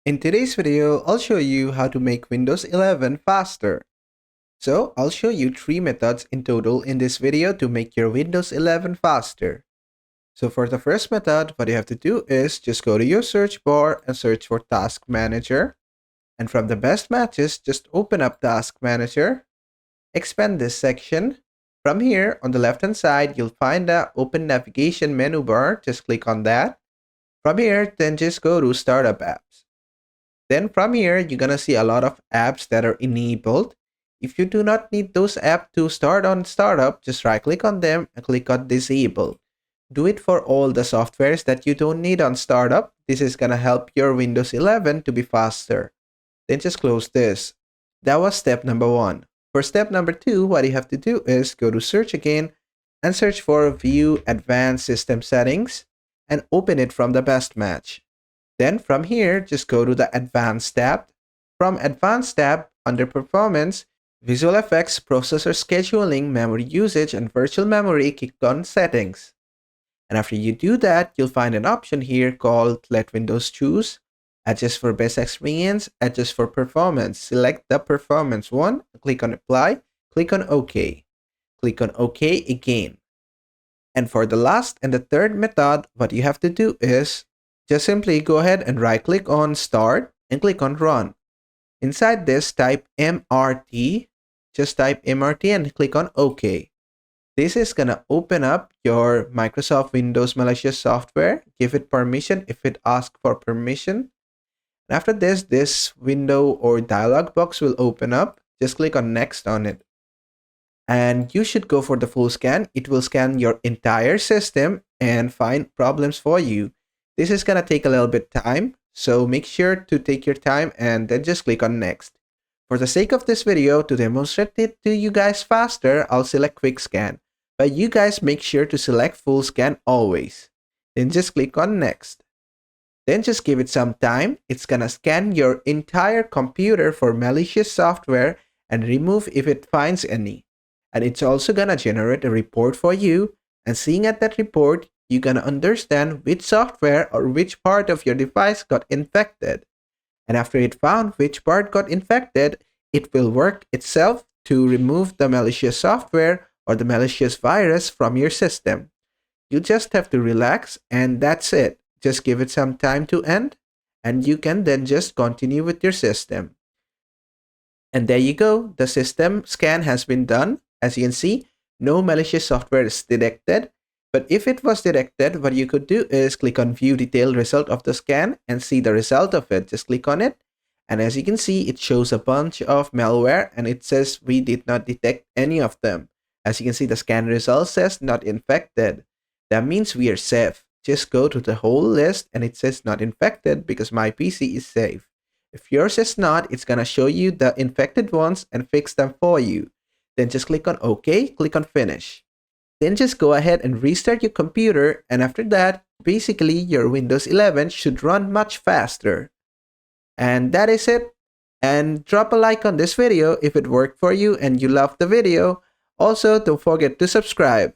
In today's video, I'll show you how to make Windows 11 faster. So, I'll show you 3 methods in total in this video to make your Windows 11 faster. So for the first method, what you have to do is just go to your search bar and search for Task Manager. And from the best matches, just open up Task Manager, expand this section. From here, on the left hand side, you'll find the Open Navigation menu bar. Just click on that. From here, then just go to Startup Apps. Then from here, you're gonna see a lot of apps that are enabled. If you do not need those apps to start on startup, just right click on them and click on disable. Do it for all the softwares that you don't need on startup. This is gonna help your Windows 11 to be faster. Then just close this. That was step number 1. For step number 2, what you have to do is go to search again and search for View Advanced System Settings and open it from the best match. Then from here, just go to the Advanced tab. From Advanced tab, under Performance, Visual Effects, Processor Scheduling, Memory Usage, and Virtual Memory, click on Settings. And after you do that, you'll find an option here called Let Windows Choose. Adjust for Best Experience, Adjust for Performance. Select the Performance one, click on Apply, click on OK. Click on OK again. And for the last and the third method, what you have to do is just simply go ahead and right click on Start and click on Run. Inside this, type MRT. Just type MRT and click on OK. This is gonna open up your Microsoft Windows malicious software. Give it permission if it asks for permission. And after this window or dialog box will open up. Just click on Next on it. And you should go for the full scan. It will scan your entire system and find problems for you. This is gonna take a little bit time, so make sure to take your time and then just click on Next. For the sake of this video, to demonstrate it to you guys faster, I'll select Quick Scan. But you guys make sure to select Full Scan always. Then just click on Next. Then just give it some time. It's gonna scan your entire computer for malicious software and remove if it finds any. And it's also gonna generate a report for you. And seeing at that report, you're gonna understand which software or which part of your device got infected. And after it found which part got infected, it will work itself to remove the malicious software or the malicious virus from your system. You just have to relax and that's it. Just give it some time to end and you can then just continue with your system. And there you go. The system scan has been done. As you can see, no malicious software is detected. But if it was detected, what you could do is click on View Detailed Result of the Scan and see the result of it. Just click on it. And as you can see, it shows a bunch of malware and it says we did not detect any of them. As you can see, the scan result says not infected. That means we are safe. Just go to the whole list and it says not infected because my PC is safe. If yours is not, it's gonna show you the infected ones and fix them for you. Then just click on OK, click on Finish. Then just go ahead and restart your computer, and after that, basically your Windows 11 should run much faster. And that is it. And drop a like on this video if it worked for you and you loved the video. Also, don't forget to subscribe.